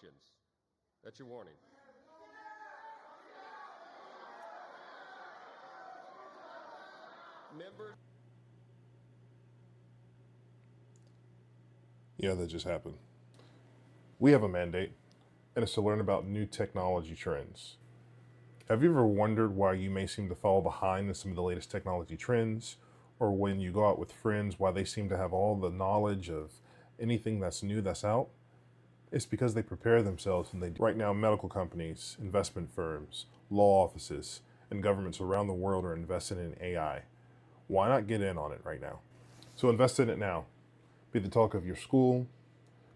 instructions. That's your warning. Members. Yeah, that just happened. We have a mandate, and it's to learn about new technology trends. Have you ever wondered why you may seem to fall behind in some of the latest technology trends? Or when you go out with friends, why they seem to have all the knowledge of anything that's new that's out? It's because they prepare themselves and right now medical companies, investment firms, law offices, and governments around the world are investing in AI. Why not get in on it right now? So invest in it now. Be the talk of your school,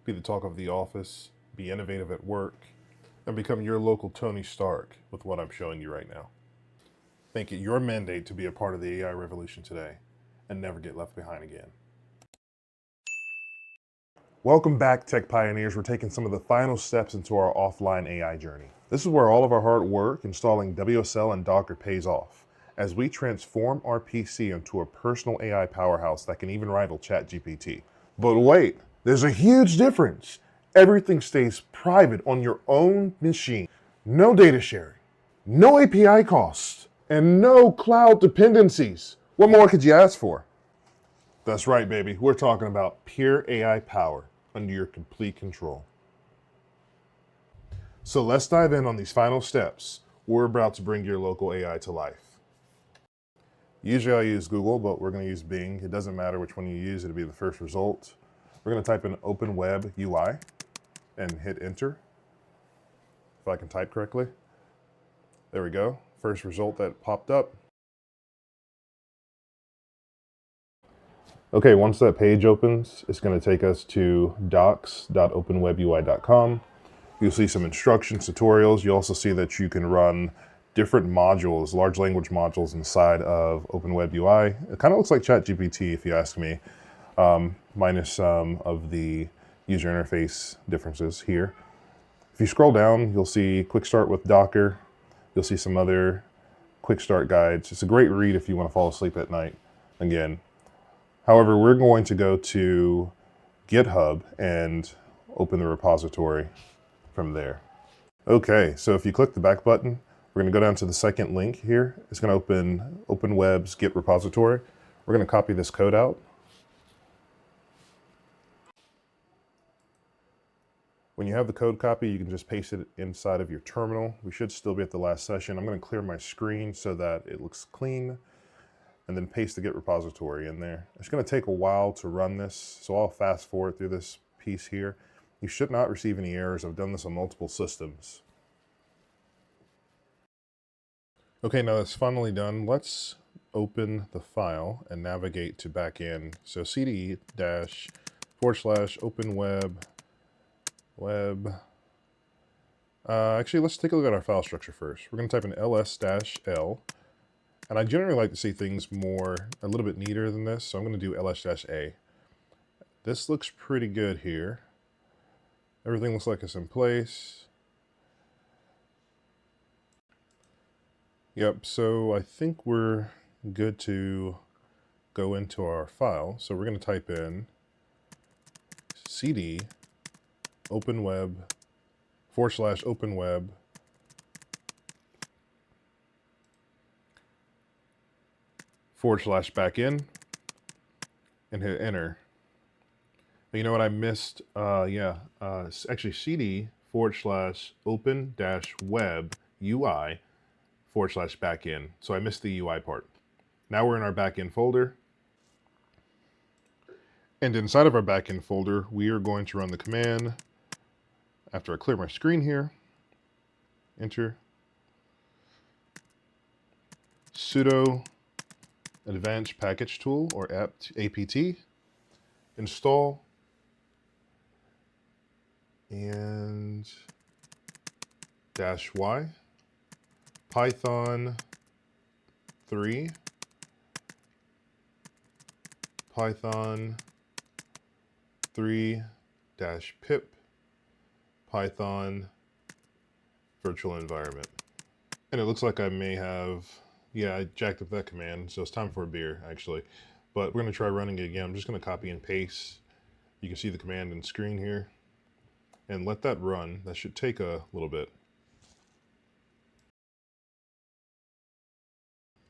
be the talk of the office, be innovative at work, and become your local Tony Stark with what I'm showing you right now. Make it your mandate to be a part of the AI revolution today and never get left behind again. Welcome back, Tech Pioneers. We're taking some of the final steps into our offline AI journey. This is where all of our hard work installing WSL and Docker pays off, as we transform our PC into a personal AI powerhouse that can even rival ChatGPT. But wait, there's a huge difference. Everything stays private on your own machine. No data sharing, no API costs, and no cloud dependencies. What more could you ask for? That's right, baby. We're talking about pure AI power under your complete control. So let's dive in on these final steps. We're about to bring your local AI to life. Usually I use Google, but we're going to use Bing. It doesn't matter which one you use, it'll be the first result. We're going to type in OpenWebUI and hit enter. If I can type correctly. There we go. First result that popped up. Okay, once that page opens, it's going to take us to docs.openwebui.com. You'll see some instructions, tutorials. You also see that you can run different modules, large language modules inside of OpenWebUI. It kind of looks like ChatGPT, if you ask me, minus some of the user interface differences here. If you scroll down, you'll see Quick Start with Docker. You'll see some other quick start guides. It's a great read if you want to fall asleep at night. Again, however, we're going to go to GitHub and open the repository from there. Okay, so if you click the back button, we're going to go down to the second link here. It's going to open OpenWeb's Git repository. We're going to copy this code out. When you have the code copy, you can just paste it inside of your terminal. We should still be at the last session. I'm going to clear my screen so that it looks clean, and then paste the Git repository in there. It's going to take a while to run this, so I'll fast forward through this piece here. You should not receive any errors. I've done this on multiple systems. Okay, now that's finally done. Let's open the file and navigate to backend. So cd-/openweb. Actually, let's take a look at our file structure first. We're going to type in ls-l. And I generally like to see things a little bit neater than this, so I'm going to do ls-a. This looks pretty good here. Everything looks like it's in place. Yep, so I think we're good to go into our file. So we're going to type in cd openweb/openweb /backend and hit enter. You know what I missed? Actually cd/open-web UI /backend. So I missed the UI part. Now we're in our backend folder. And inside of our backend folder, we are going to run the command. After I clear my screen here, enter, sudo advanced package tool, or apt, install, and -y, Python 3, Python 3-pip, Python virtual environment. And it looks like I may have, I jacked up that command, so it's time for a beer, actually. But we're going to try running it again. I'm just going to copy and paste. You can see the command and screen here. and let that run. That should take a little bit.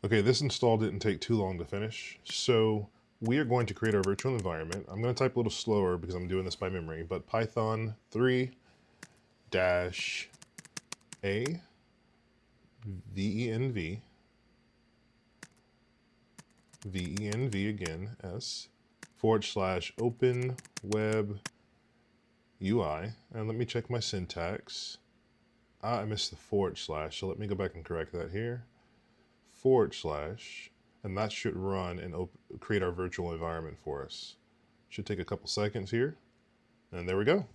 Okay, this install didn't take too long to finish, so we are going to create our virtual environment. I'm going to type a little slower because I'm doing this by memory, but Python 3 dash A VENV VENV again S / OpenWebUI, and let me check my syntax. I missed the /, so let me go back and correct that here. / and that should run and create our virtual environment for us. Should take a couple seconds here, and there we go.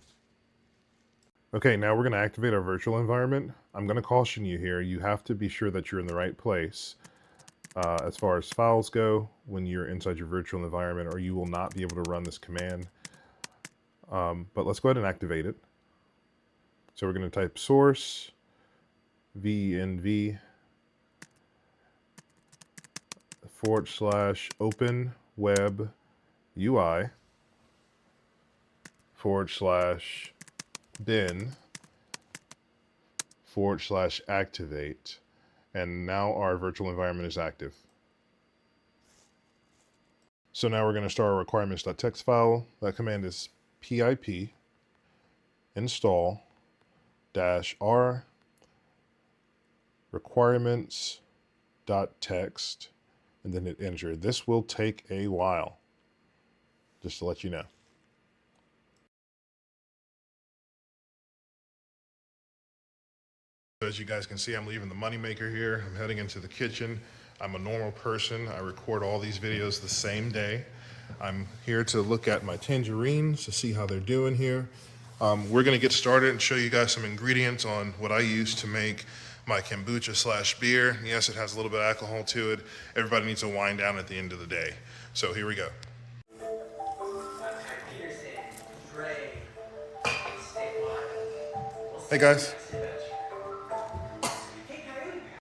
Okay, now we're going to activate our virtual environment. I'm going to caution you here. You have to be sure that you're in the right place as far as files go when you're inside your virtual environment, or you will not be able to run this command. But let's go ahead and activate it. So we're going to type source venv / OpenWebUI / bin / activate, and now our virtual environment is active. So now we're going to start our requirements.txt file. That command is pip install -r requirements.txt, and then hit enter. This will take a while, just to let you know. As you guys can see, I'm leaving the moneymaker here. I'm heading into the kitchen. I'm a normal person. I record all these videos the same day. I'm here to look at my tangerines to see how they're doing here. We're going to get started and show you guys some ingredients on what I use to make my kombucha / beer. Yes, it has a little bit of alcohol to it. Everybody needs to wind down at the end of the day. So here we go. Hey guys.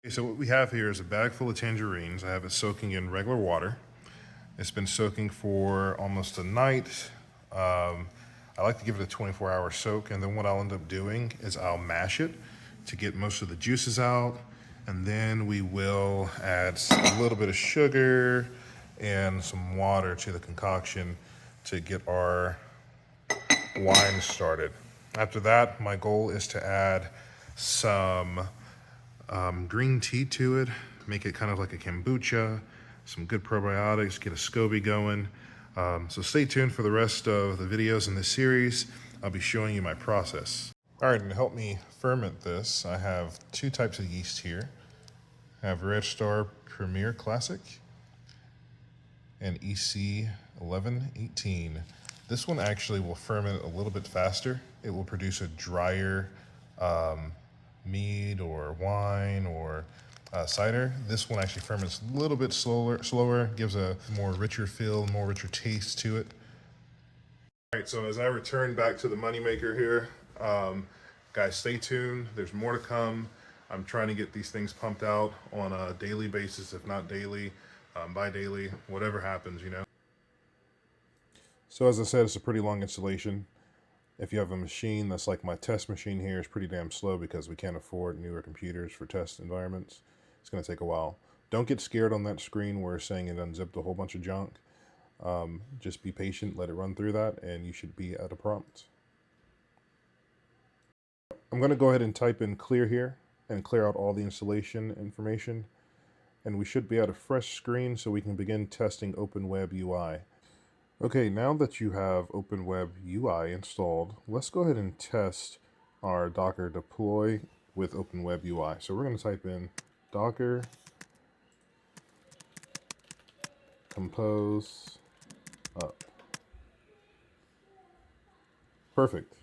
Okay, so what we have here is a bag full of tangerines. I have it soaking in regular water. It's been soaking for almost a night. I like to give it a 24-hour soak, and then what I'll end up doing is I'll mash it to get most of the juices out, and then we will add a little bit of sugar and some water to the concoction to get our wine started. After that, my goal is to add some green tea to it, make it kind of like a kombucha, some good probiotics, get a SCOBY going. So stay tuned for the rest of the videos in this series. I'll be showing you my process. All right, and to help me ferment this, I have two types of yeast here. I have Red Star Premier Classic and EC 1118. This one actually will ferment a little bit faster. It will produce a drier mead or wine or cider. This one actually ferments a little bit slower, gives a more richer feel, more richer taste to it. All right, so as I return back to the moneymaker here, guys, stay tuned. There's more to come. I'm trying to get these things pumped out on a daily basis, if not daily, bi-daily, whatever happens, you know. So as I said, it's a pretty long installation. If you have a machine that's like my test machine here, is pretty damn slow because we can't afford newer computers for test environments. It's going to take a while. Don't get scared on that screen where it's saying it unzipped a whole bunch of junk. Just be patient, let it run through that, and you should be at a prompt. I'm going to go ahead and type in clear here and clear out all the installation information. And we should be at a fresh screen so we can begin testing OpenWebUI. Okay, now that you have OpenWebUI installed, let's go ahead and test our Docker deploy with OpenWebUI. So we're going to type in Docker compose up. Perfect.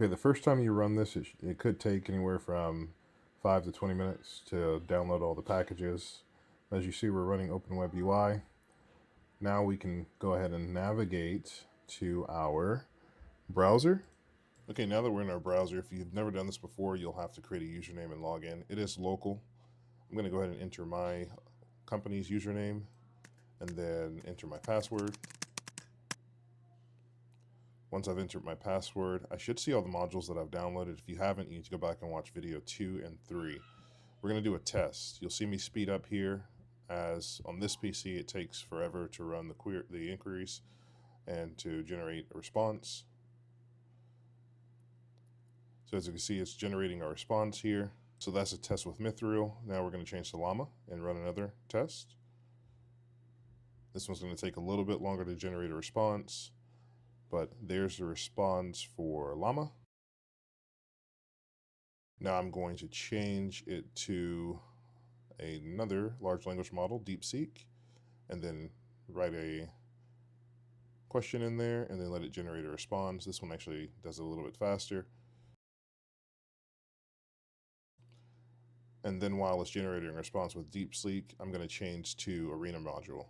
Okay, the first time you run this, it could take anywhere from 5 to 20 minutes to download all the packages. As you see, we're running OpenWebUI. Now we can go ahead and navigate to our browser. Okay, now that we're in our browser, if you've never done this before, you'll have to create a username and log in. It is local. I'm going to go ahead and enter my company's username and then enter my password. Once I've entered my password, I should see all the modules that I've downloaded. If you haven't, you need to go back and watch video 2 and 3. We're going to do a test. You'll see me speed up here, as on this PC it takes forever to run the inquiries and to generate a response. So as you can see, it's generating a response here. So that's a test with Mistral. Now we're going to change to Llama and run another test. This one's going to take a little bit longer to generate a response, but there's the response for Llama. Now I'm going to change it to another large language model, DeepSeek, and then write a question in there and then let it generate a response. This one actually does it a little bit faster. And then while it's generating a response with DeepSeek, I'm going to change to Arena module.